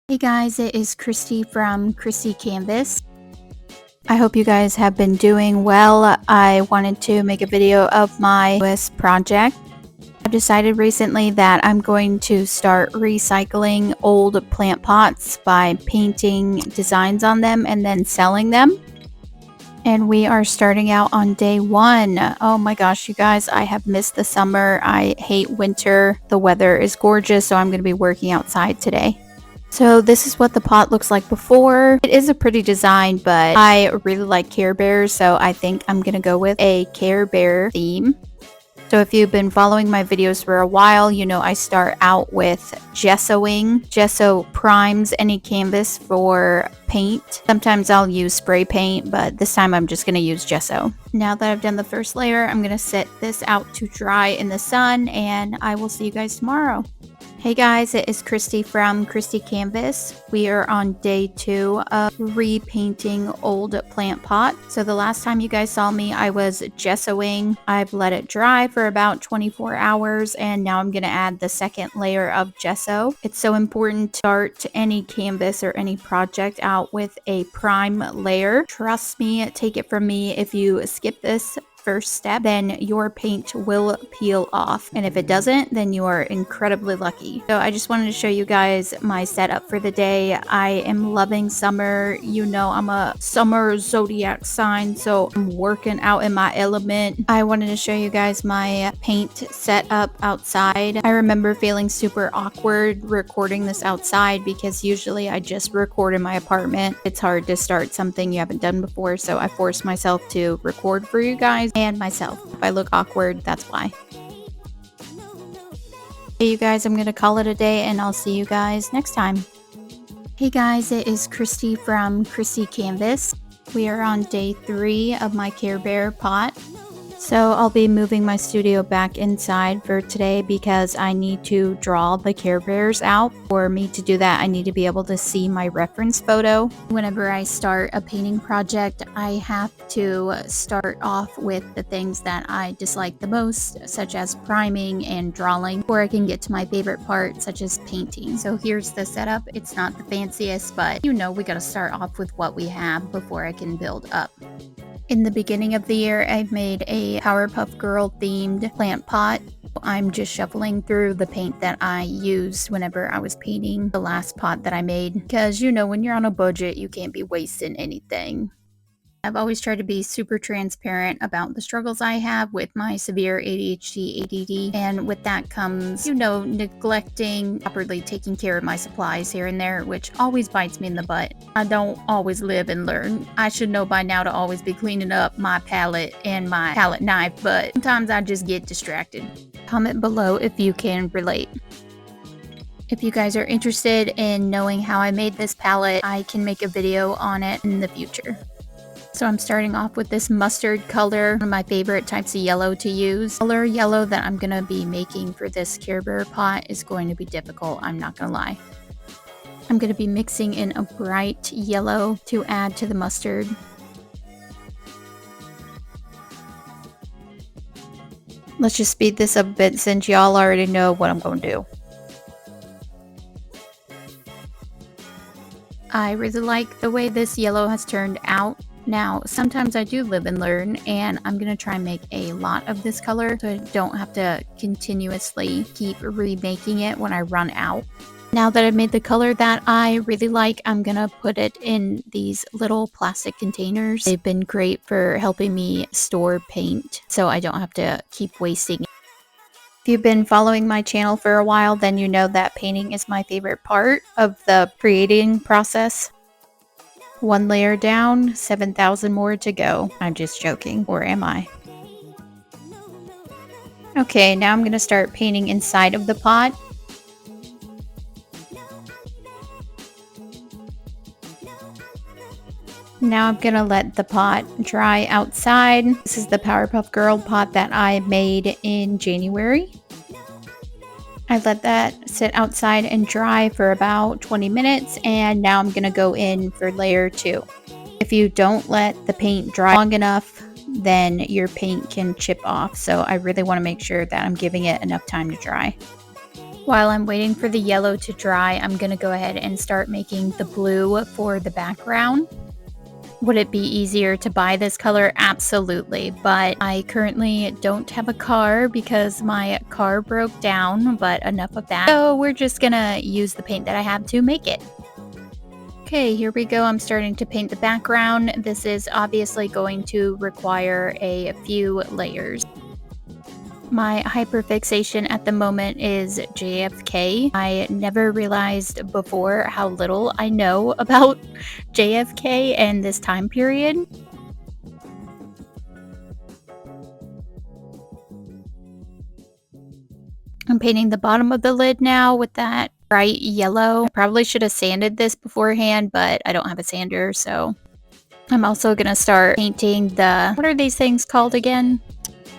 Hey guys, it is Christy from Christy Canvas. I hope you guys have been doing well. I wanted to make a video of my newest project. I've decided recently that I'm going to start recycling old plant pots by painting designs on them and then selling them. And we are starting out on day 1. Oh my gosh, you guys, I have missed the summer. I hate winter. The weather is gorgeous, so I'm going to be working outside today. So this is what the pot looks like before. It is a pretty design, but I really like Care Bears, so I think I'm gonna go with a Care Bear theme. So if you've been following my videos for a while, you know I start out with gessoing. Gesso primes any canvas for paint. Sometimes I'll use spray paint, but this time I'm just gonna use gesso. Now that I've done the first layer, I'm gonna set this out to dry in the sun, and I will see you guys tomorrow. Hey guys, it is Christy from Christy Canvas. We are on day 2 of repainting old plant pot. So the last time you guys saw me, I was gessoing. I've let it dry for about 24 hours and now I'm going to add the second layer of gesso. It's so important to start any canvas or any project out with a prime layer. Trust me, take it from me, if you skip this first step, then your paint will peel off, and if it doesn't, then you are incredibly lucky. So I just wanted to show you guys my setup for the day. I am loving summer. You know I'm a summer zodiac sign, so I'm working out in my element. I wanted to show you guys my paint setup outside. I remember feeling super awkward recording this outside because usually I just record in my apartment. It's hard to start something you haven't done before, so I forced myself to record for you guys and myself. If I look awkward, that's why. Hey you guys, I'm gonna call it a day and I'll see you guys next time. Hey guys, it is Christy from Christy Canvas. We are on day 3 of my Care Bear pot. So I'll be moving my studio back inside for today because I need to draw the Care Bears out. For me to do that, I need to be able to see my reference photo. Whenever I start a painting project, I have to start off with the things that I dislike the most, such as priming and drawing, before I can get to my favorite part, such as painting. So here's the setup. It's not the fanciest, but you know we gotta start off with what we have before I can build up. In the beginning of the year, I made a Powerpuff Girl themed plant pot. I'm just shuffling through the paint that I used whenever I was painting the last pot that I made, because you know when you're on a budget, you can't be wasting anything. I've always tried to be super transparent about the struggles I have with my severe ADHD, ADD, and with that comes, you know, neglecting, properly taking care of my supplies here and there, which always bites me in the butt. I don't always live and learn. I should know by now to always be cleaning up my palette and my palette knife, but sometimes I just get distracted. Comment below if you can relate. If you guys are interested in knowing how I made this palette, I can make a video on it in the future. So I'm starting off with this mustard color, one of my favorite types of yellow to use. Color yellow that I'm going to be making for this Care Bear pot is going to be difficult, I'm not going to lie. I'm going to be mixing in a bright yellow to add to the mustard. Let's just speed this up a bit since y'all already know what I'm going to do. I really like the way this yellow has turned out. Now, sometimes I do live and learn, and I'm going to try and make a lot of this color so I don't have to continuously keep remaking it when I run out. Now that I've made the color that I really like, I'm going to put it in these little plastic containers. They've been great for helping me store paint so I don't have to keep wasting it. If you've been following my channel for a while, then you know that painting is my favorite part of the creating process. 1 layer down, 7,000 more to go. I'm just joking, or am I? Okay, now I'm going to start painting inside of the pot. Now I'm going to let the pot dry outside. This is the Powerpuff Girl pot that I made in January. I let that sit outside and dry for about 20 minutes, and now I'm going to go in for layer 2. If you don't let the paint dry long enough, then your paint can chip off, so I really want to make sure that I'm giving it enough time to dry. While I'm waiting for the yellow to dry, I'm going to go ahead and start making the blue for the background. Would it be easier to buy this color? Absolutely, but I currently don't have a car because my car broke down, but enough of that. So we're just gonna use the paint that I have to make it. Okay, here we go. I'm starting to paint the background. This is obviously going to require a few layers. My hyperfixation at the moment is JFK. I never realized before how little I know about JFK and this time period. I'm painting the bottom of the lid now with that bright yellow. I probably should have sanded this beforehand, but I don't have a sander, so I'm also gonna start painting the, what are these things called again?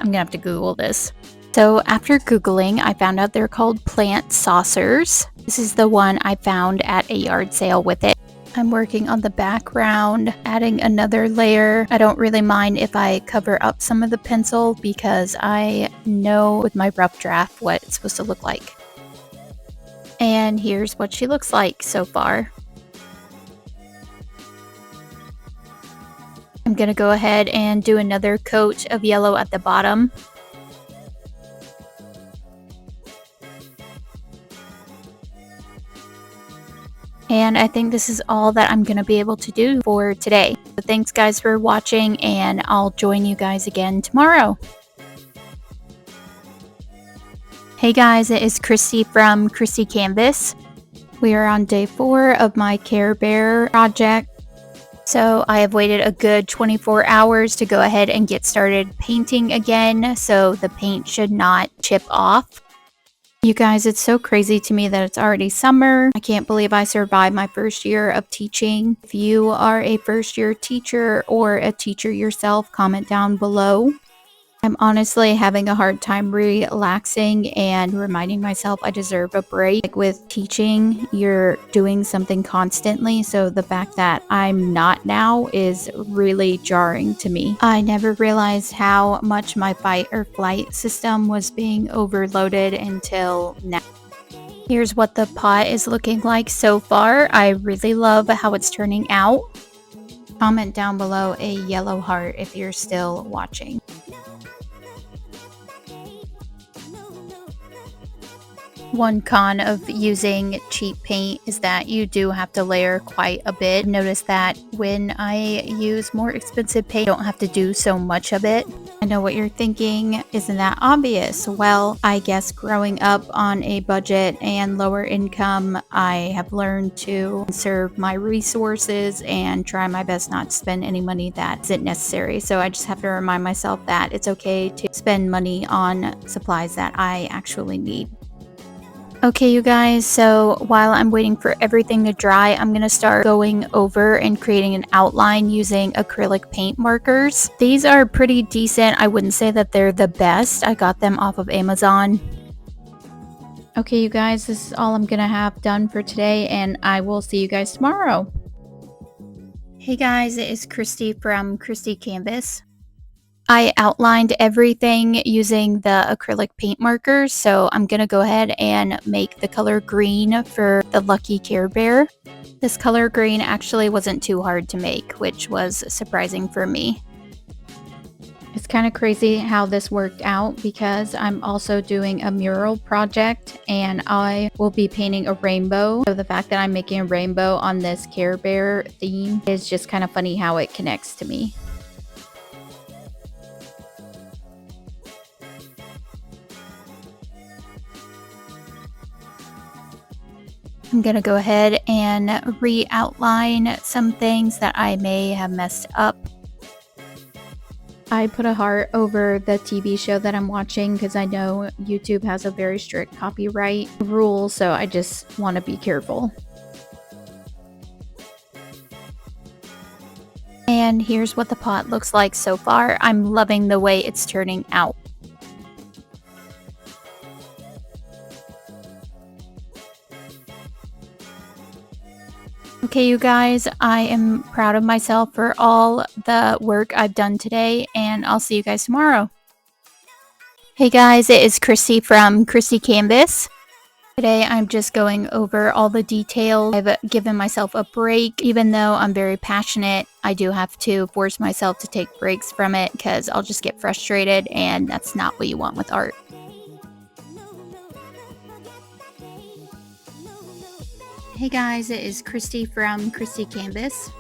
I'm gonna have to Google this. So after Googling, I found out they're called plant saucers. This is the one I found at a yard sale with it. I'm working on the background, adding another layer. I don't really mind if I cover up some of the pencil because I know with my rough draft what it's supposed to look like. And here's what she looks like so far. I'm gonna go ahead and do another coat of yellow at the bottom. And I think this is all that I'm going to be able to do for today. So thanks guys for watching, and I'll join you guys again tomorrow. Hey guys, it is Christy from Christy Canvas. We are on day 4 of my Care Bear project. So I have waited a good 24 hours to go ahead and get started painting again, so the paint should not chip off. You guys, it's so crazy to me that it's already summer. I can't believe I survived my first year of teaching. If you are a first year teacher or a teacher yourself, comment down below. I'm honestly having a hard time relaxing and reminding myself I deserve a break. Like with teaching, you're doing something constantly, so the fact that I'm not now is really jarring to me. I never realized how much my fight or flight system was being overloaded until now. Here's what the pot is looking like so far. I really love how it's turning out. Comment down below a yellow heart if you're still watching. One con of using cheap paint is that you do have to layer quite a bit. Notice that when I use more expensive paint, I don't have to do so much of it. I know what you're thinking, isn't that obvious? Well, I guess growing up on a budget and lower income, I have learned to conserve my resources and try my best not to spend any money that isn't necessary. So I just have to remind myself that it's okay to spend money on supplies that I actually need. Okay, you guys, so while I'm waiting for everything to dry, I'm going to start going over and creating an outline using acrylic paint markers. These are pretty decent. I wouldn't say that they're the best. I got them off of Amazon. Okay, you guys, this is all I'm going to have done for today, and I will see you guys tomorrow. Hey guys, it is Christy from Christy Canvas. I outlined everything using the acrylic paint markers, so I'm going to go ahead and make the color green for the Lucky Care Bear. This color green actually wasn't too hard to make, which was surprising for me. It's kind of crazy how this worked out because I'm also doing a mural project and I will be painting a rainbow. So the fact that I'm making a rainbow on this Care Bear theme is just kind of funny how it connects to me. I'm going to go ahead and re-outline some things that I may have messed up. I put a heart over the TV show that I'm watching because I know YouTube has a very strict copyright rule, so I just want to be careful. And here's what the pot looks like so far. I'm loving the way it's turning out. Okay, you guys, I am proud of myself for all the work I've done today, and I'll see you guys tomorrow. Hey guys, it is Christy from Christy Canvas. Today I'm just going over all the details. I've given myself a break. Even though I'm very passionate, I do have to force myself to take breaks from it because I'll just get frustrated, and that's not what you want with art. Hey guys, it is Christy from Christy Canvas.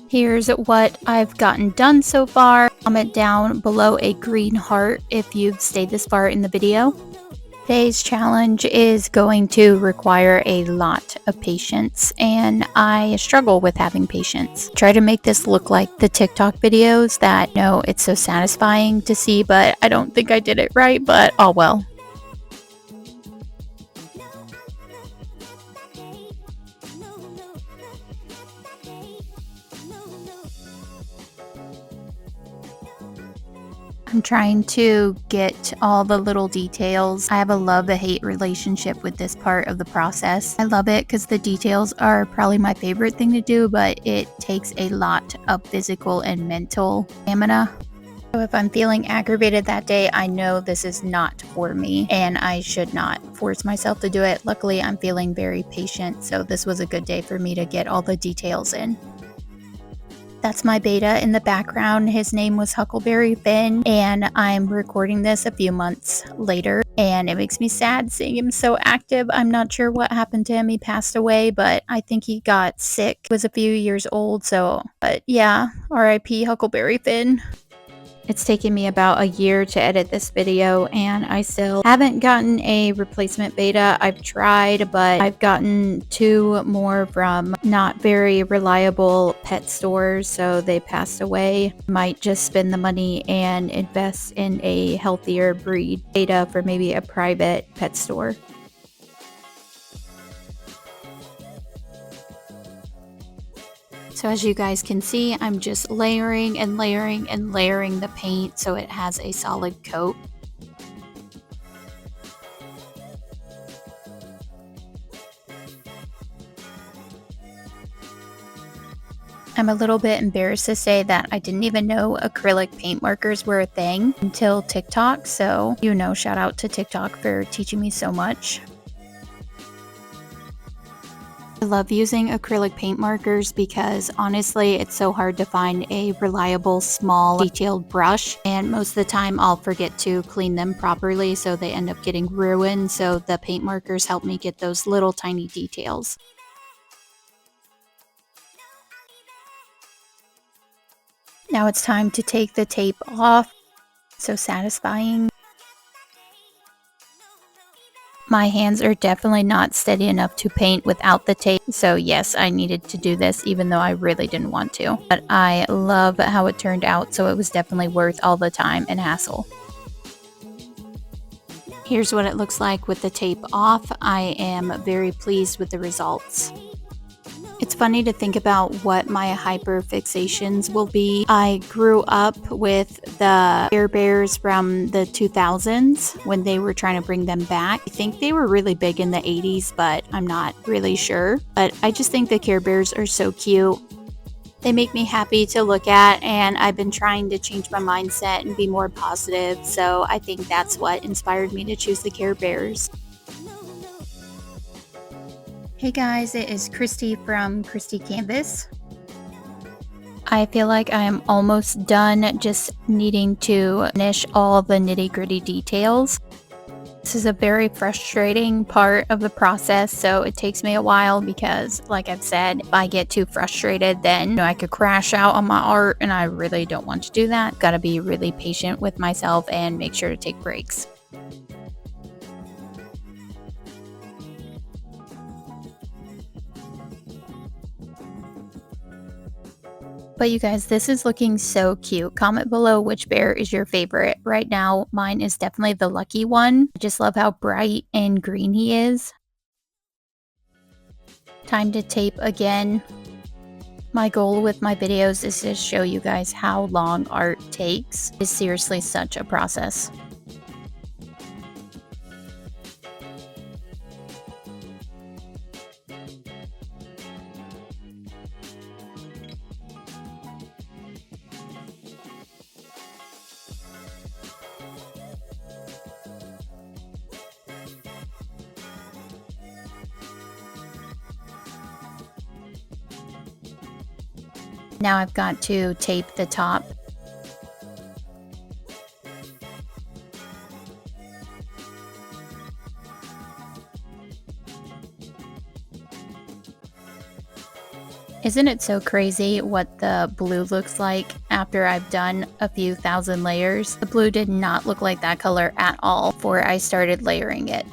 Here's what I've gotten done so far. Comment down below a green heart if you've stayed this far in the video. Today's challenge is going to require a lot of patience, and I struggle with having patience. Try to make this look like the TikTok videos that, it's so satisfying to see, but I don't think I did it right, but oh well. I'm trying to get all the little details. I have a love-hate relationship with this part of the process. I love it because the details are probably my favorite thing to do, but it takes a lot of physical and mental stamina. So if I'm feeling aggravated that day, I know this is not for me and I should not force myself to do it. Luckily, I'm feeling very patient, so this was a good day for me to get all the details in. That's my beta in the background. His name was Huckleberry Finn, and I'm recording this a few months later, and it makes me sad seeing him so active. I'm not sure what happened to him. He passed away, but I think he got sick. He was a few years old, but yeah, RIP Huckleberry Finn. It's taken me about a year to edit this video, and I still haven't gotten a replacement beta. I've tried, but I've gotten 2 more from not very reliable pet stores, so they passed away. Might just spend the money and invest in a healthier breed beta for maybe a private pet store. So as you guys can see, I'm just layering and layering and layering the paint so it has a solid coat. I'm a little bit embarrassed to say that I didn't even know acrylic paint markers were a thing until TikTok, so shout out to TikTok for teaching me so much. I love using acrylic paint markers because honestly it's so hard to find a reliable small detailed brush, and most of the time I'll forget to clean them properly, so they end up getting ruined. So the paint markers help me get those little tiny details. Now it's time to take the tape off. So satisfying. My hands are definitely not steady enough to paint without the tape, so yes, I needed to do this even though I really didn't want to. But I love how it turned out, so it was definitely worth all the time and hassle. Here's what it looks like with the tape off. I am very pleased with the results. It's funny to think about what my hyperfixations will be. I grew up with the Care Bears from the 2000s when they were trying to bring them back. I think they were really big in the 80s, but I'm not really sure. But I just think the Care Bears are so cute. They make me happy to look at, and I've been trying to change my mindset and be more positive, so I think that's what inspired me to choose the Care Bears. Hey guys, it is Christy from Christy Canvas. I feel like I am almost done, just needing to finish all the nitty-gritty details. This is a very frustrating part of the process, so it takes me a while because, like I've said, if I get too frustrated, then I could crash out on my art, and I really don't want to do that. Gotta be really patient with myself and make sure to take breaks. But you guys, this is looking so cute. Comment below which bear is your favorite. Right now, mine is definitely the lucky one. I just love how bright and green he is. Time to tape again. My goal with my videos is to show you guys how long art takes. It's seriously such a process. Now I've got to tape the top. Isn't it so crazy what the blue looks like after I've done a few thousand layers? The blue did not look like that color at all before I started layering it.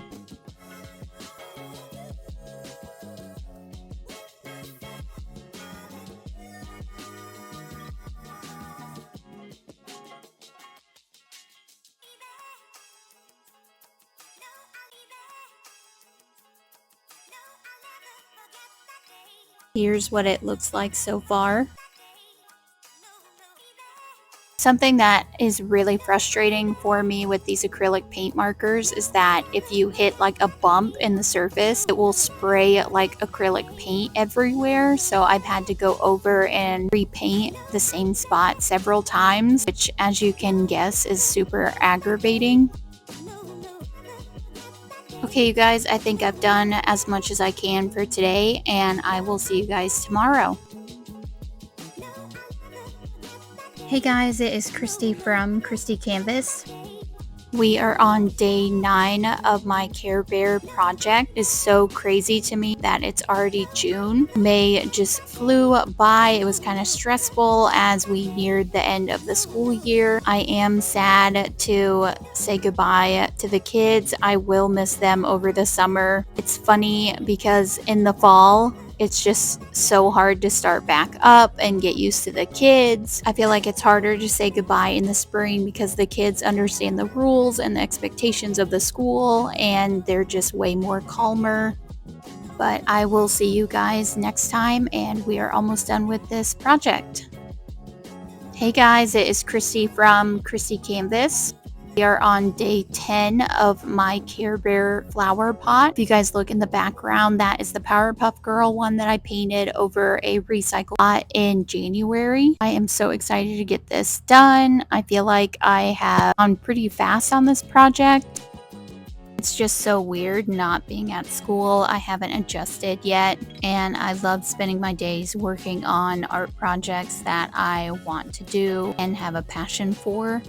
Here's what it looks like so far. Something that is really frustrating for me with these acrylic paint markers is that if you hit like a bump in the surface, it will spray like acrylic paint everywhere. So I've had to go over and repaint the same spot several times, which, as you can guess, is super aggravating. Okay, you guys, I think I've done as much as I can for today, and I will see you guys tomorrow. Hey guys, it is Christy from Christy Canvas. We are on day 9 of my Care Bear project. It's so crazy to me that it's already June. May just flew by. It was kind of stressful as we neared the end of the school year. I am sad to say goodbye to the kids. I will miss them over the summer. It's funny because in the fall, it's just so hard to start back up and get used to the kids. I feel like it's harder to say goodbye in the spring because the kids understand the rules and the expectations of the school, and they're just way more calmer. But I will see you guys next time, and we are almost done with this project. Hey guys, it is Christy from Christy Canvas. We are on day 10 of my Care Bear flower pot. If you guys look in the background, that is the Powerpuff Girl one that I painted over a recycle pot in January. I am so excited to get this done. I feel like I have gone pretty fast on this project. It's just so weird not being at school. I haven't adjusted yet, and I love spending my days working on art projects that I want to do and have a passion for.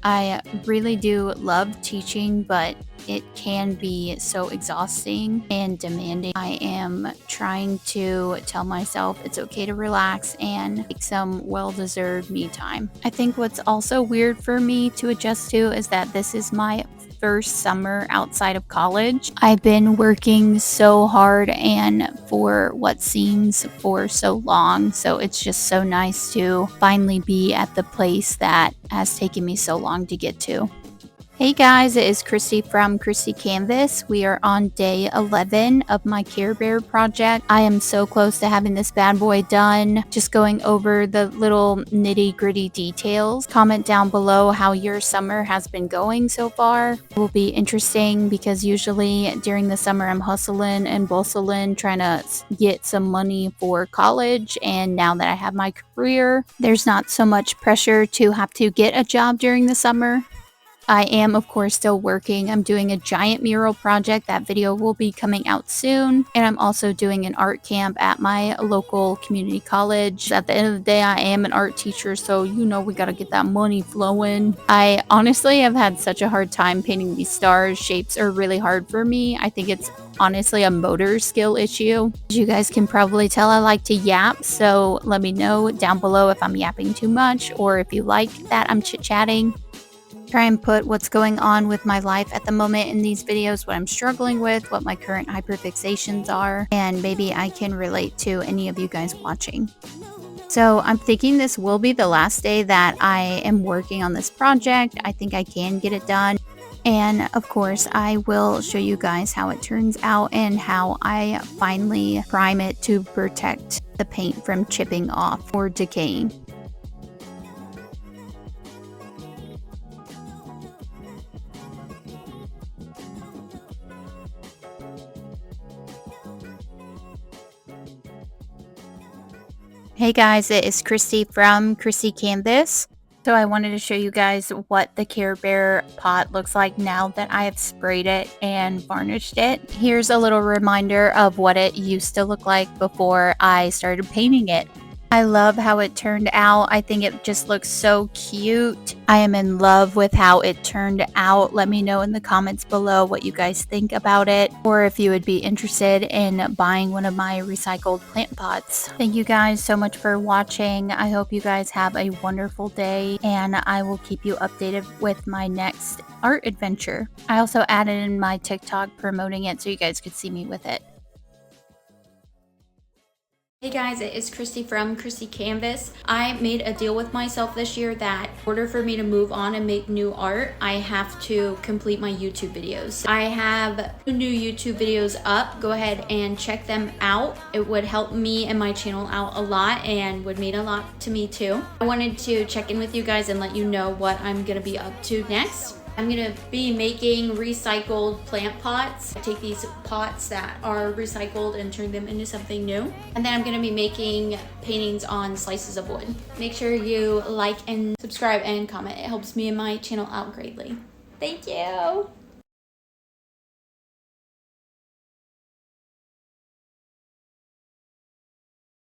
I really do love teaching, but it can be so exhausting and demanding. I am trying to tell myself it's okay to relax and take some well-deserved me time. I think what's also weird for me to adjust to is that this is my first summer outside of college. I've been working so hard and for what seems for so long, so it's just so nice to finally be at the place that has taken me so long to get to. Hey guys, it is Christy from Christy Canvas. We are on day 11 of my Care Bear project. I am so close to having this bad boy done. Just going over the little nitty gritty details. Comment down below how your summer has been going so far. It will be interesting because usually during the summer I'm hustling and bustling trying to get some money for college, and now that I have my career, there's not so much pressure to have to get a job during the summer. I am, of course, still working. I'm doing a giant mural project. That video will be coming out soon. And I'm also doing an art camp at my local community college. At the end of the day, I am an art teacher, so you know we gotta get that money flowing. I honestly have had such a hard time painting these stars. Shapes are really hard for me. I think it's honestly a motor skill issue. As you guys can probably tell, I like to yap, so let me know down below if I'm yapping too much or if you like that I'm chit-chatting. Try and put what's going on with my life at the moment in these videos, what I'm struggling with, what my current hyperfixations are, and maybe I can relate to any of you guys watching. So I'm thinking this will be the last day that I am working on this project. I think I can get it done. And of course, I will show you guys how it turns out and how I finally prime it to protect the paint from chipping off or decaying. Hey guys, it is Christy from Christy Canvas. So I wanted to show you guys what the Care Bear pot looks like now that I have sprayed it and varnished it. Here's a little reminder of what it used to look like before I started painting it. I love how it turned out. I think it just looks so cute. I am in love with how it turned out. Let me know in the comments below what you guys think about it, or if you would be interested in buying one of my recycled plant pots. Thank you guys so much for watching. I hope you guys have a wonderful day, and I will keep you updated with my next art adventure. I also added in my TikTok promoting it so you guys could see me with it. Hey guys, it is Christy from Christy Canvas. I made a deal with myself this year that in order for me to move on and make new art, I have to complete my YouTube videos. I have 2 new YouTube videos up. Go ahead and check them out. It would help me and my channel out a lot and would mean a lot to me too. I wanted to check in with you guys and let you know what I'm gonna be up to next. I'm gonna be making recycled plant pots. I take these pots that are recycled and turn them into something new. And then I'm gonna be making paintings on slices of wood. Make sure you like and subscribe and comment. It helps me and my channel out greatly. Thank you.